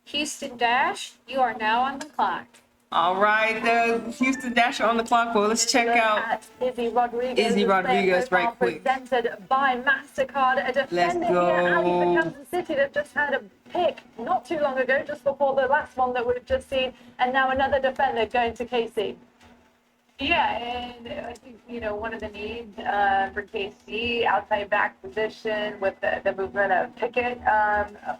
Houston Dash, you are now on the clock. All right, the Houston Dasher on the clock. Well, let's check out Izzy Rodriguez right quick. Presented by MasterCard, a defender here, Ali for Kansas City, that just had a pick not too long ago, just before the last one that we've just seen, and now another defender going to KC. Yeah, and I think, one of the needs for KC, outside back position with the movement of Pickett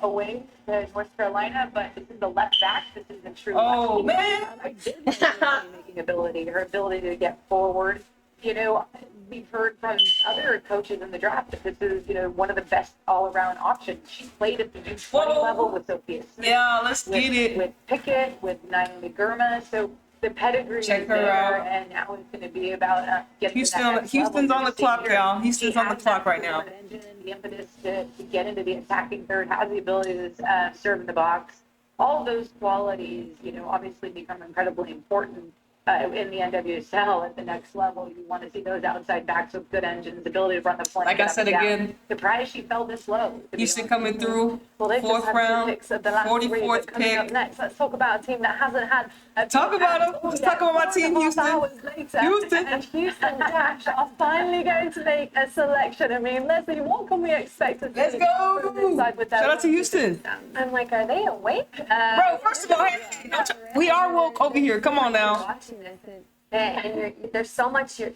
away to North Carolina, but this is the left back. This is the true Oh, man. making ability, her ability to get forward. We've heard from other coaches in the draft that this is, one of the best all-around options. She played at the U20 level with Sophia Smith. Yeah, let's get it. With Pickett, with Naomi Girma, so the pedigree is there, and now it's going to be about getting to that next Houston's level. on the clock, y'all. Houston's on the clock right now. The impetus to get into the attacking third, has the ability to serve in the box. All of those qualities, obviously become incredibly important in the NWSL at the next level. You want to see those outside backs with good engines, ability to run the flank. Like I said again, surprised she fell this low. Houston coming through, well, fourth round, 44th pick. Next, let's talk about a team that hasn't had. Talk about them. Let's talk about my team, Houston. And Houston Dash are finally going to make a selection. I mean, Leslie, what can we expect to see? Let's go. Shout out to Houston. I'm like, are they awake? Bro, first of all, hey, we are woke over here. Come on now. Watching this, and there's so much you're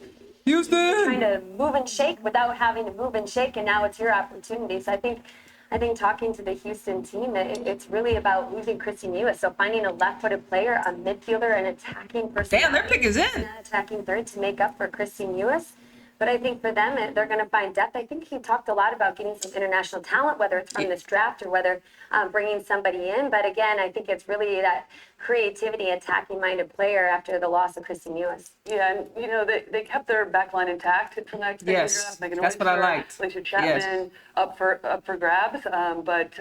Houston. trying to move and shake without having to move and shake, and now it's your opportunity. So I think talking to the Houston team, it's really about losing Christy Newis. So finding a left-footed player, a midfielder, and attacking person. Damn, their pick is in. Attacking third to make up for Christy Newis. But I think for them, they're going to find depth. I think he talked a lot about getting some international talent, whether it's from this draft or whether bringing somebody in. But again, I think it's really that creativity, attacking-minded player after the loss of Christy Newis. Yeah, and they kept their backline intact from that Yes, draft. that's what I liked. Alicia Chapman up for grabs, but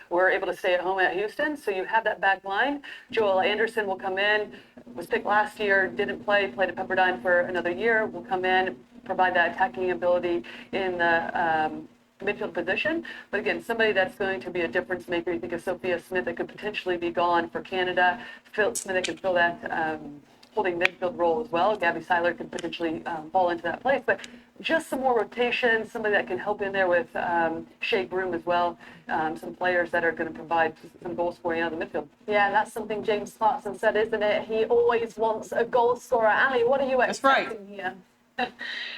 we're able to stay at home at Houston. So you have that back line. Joel Anderson will come in, was picked last year, didn't play, played at Pepperdine for another year, will come in, provide that attacking ability in the midfield position. But again, somebody that's going to be a difference maker. You think of Sophia Smith that could potentially be gone for Canada. Phil Smith that could fill that holding midfield role as well. Gabby Seiler could potentially fall into that place. But just some more rotation, somebody that can help in there with Shea Broom as well. Some players that are going to provide some goal scoring out of the midfield. Yeah, that's something James Clarkson said, isn't it? He always wants a goal scorer. Ali, what are you expecting here?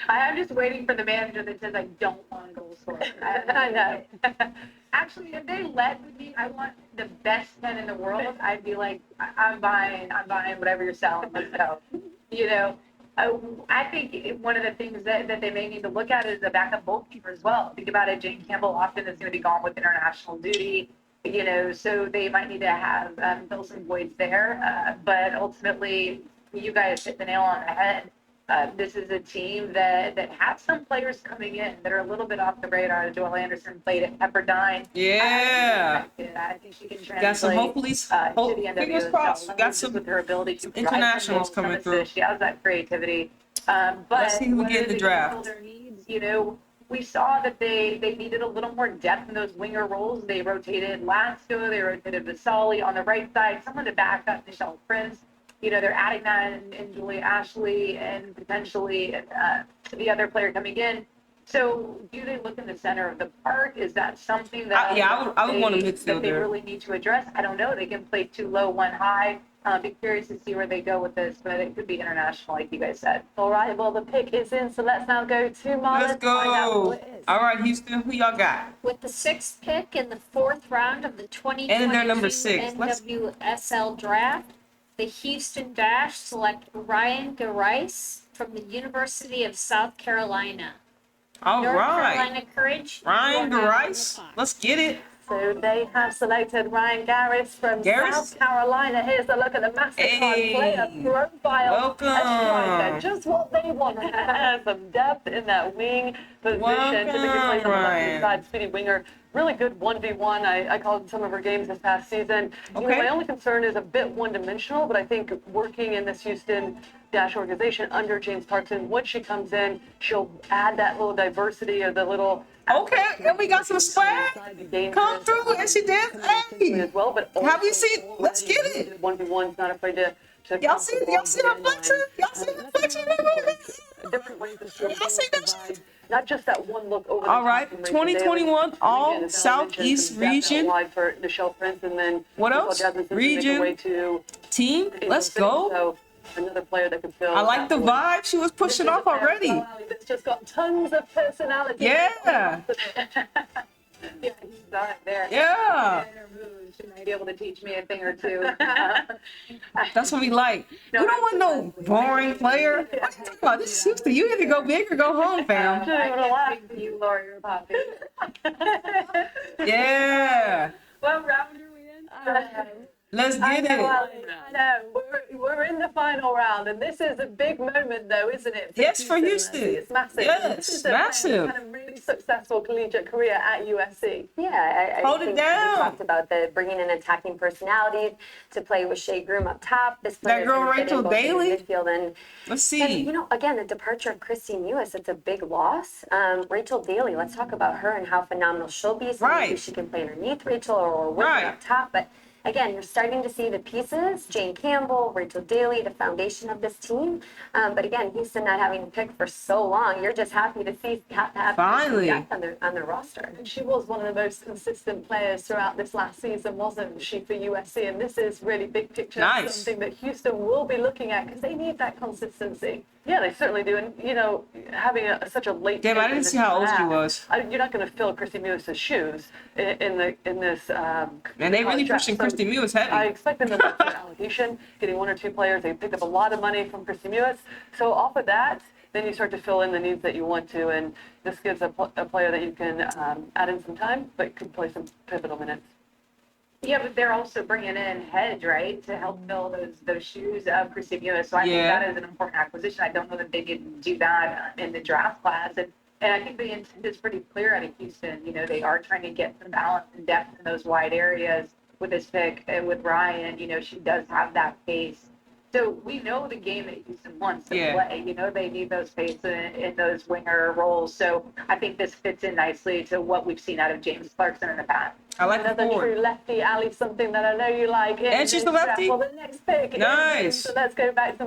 I'm just waiting for the manager that says I don't want a goal scorer. I know. Actually, if they led with me, I want the best 10 in the world. I'd be like, I'm buying whatever you're selling. Let's go. I think one of the things that they may need to look at is a backup goalkeeper as well. Think about it. Jane Campbell often is going to be gone with international duty. So they might need to have fill some voids there. But ultimately, you guys hit the nail on the head. This is a team that has some players coming in that are a little bit off the radar. Joel Anderson played at Pepperdine. Yeah. I think she can translate. Got some hopefully, to the NWSL. fingers crossed. Got some with her ability to internationals coming through. She has that creativity. But let's see who we get in the draft. Their needs, we saw that they needed a little more depth in those winger roles. They rotated Lasco, they rotated Vasali on the right side, someone to back up Michelle Prince. They're adding that in Julia Ashley and potentially to the other player coming in. So do they look in the center of the park? Is that something that I would want a midfielder that they really need to address? I don't know. They can play 2 low, 1 high. Be curious to see where they go with this, but it could be international, like you guys said. All right, well, the pick is in, so let's now go to Marlon. Let's go. All right, Houston, who y'all got? With the 6th pick in the 4th round of the 2022 And they're number 6. NWSL draft, the Houston Dash select Ryan Gerice from the University of South Carolina. All North right. Carolina Courage. Ryan Gerice. Let's get it. So they have selected Ryan Gerice from South Carolina. Here's a look at the MasterCard player profile. Welcome. A striker, just what they want. Some depth in that wing position. Typically plays on the left side, speedy winger. Really good 1v1. I called some of her games this past season. My only concern is a bit one-dimensional, but I think working in this Houston Dash organization under James Clarkson, once she comes in, she'll add that little diversity or the little Okay, and we got some swag. Come through, and she did. Hey, as well, but have you seen? Let's get it. 1v1's not afraid to Y'all see her flexing? Y'all see her flexing? different ways of Y'all see that shit? not just that one look over the All top right, from Rachel 2021 Daly. all Again, as Ella Southeast mentioned, some depth out region. wide for Nichelle Prince, and then What we saw else? Jasmine Simpson make her way Region. to Team, England let's City, go. So another player that could fill. I like that the void. vibe she was This is pushing a off player already. that's just got tons of personality. Yeah, Yeah, he's done it there. yeah. In her moves, she might be able to teach me a thing or two. That's what we like. We don't want no boring player. What are you talking about? This is Houston. You either go big or go home, fam. I can't speak to you, Laura, your poppy. Yeah. What round are we in? Let's get it. I know. We're in the final round, and this is a big moment, though, isn't it? Yes, for Houston. It's massive. Yes, This is a player who's massive. had a really successful collegiate career at USC. Yeah, I Hold it think down. we talked about the bringing in attacking personalities to play with Shea Groom up top. This player That girl Rachel Daly? midfield Let's and see. you know, again, the departure of Christine Lewis, it's a big loss. Rachel Daly, let's talk about her and how phenomenal she'll be. So maybe Right. she can play underneath Rachel or with her Right. up top. But again, you're starting to see the pieces, Jane Campbell, Rachel Daly, the foundation of this team. But again, Houston not having to pick for so long, you're just happy to see have Finally. depth on their roster. And she was one of the most consistent players throughout this last season, wasn't she, for USC? And this is really big picture, Nice. something that Houston will be looking at because they need that consistency. Yeah, they certainly do. And, you know, having such a late Damn, pick I in didn't this see how old she draft, was. You're not going to fill Christy Mewis's shoes in this. And they really contract. pushing So Christy Mewis I heavy. expect them to look for allocation, getting one or two players. They picked up a lot of money from Christy Mewis. So off of that, then you start to fill in the needs that you want to. And this gives a player that you can add in some time, but could play some pivotal minutes. Yeah, but they're also bringing in Hedge, right, to help fill those shoes of Christy Mewis. So I think Yeah. that is an important acquisition. I don't know that they didn't do that in the draft class. And I think the intent is pretty clear out of Houston. You know, they are trying to get some balance and depth in those wide areas with this pick. And with Ryan, you know, she does have that pace. So we know the game that Houston wants to Yeah. play. You know, they need those pace in those winger roles. So I think this fits in nicely to what we've seen out of James Clarkson in the past. I like the Another forward. true lefty, Ali, something that I know you like. And she's the lefty? Well, the next pick. Nice. So let's go back to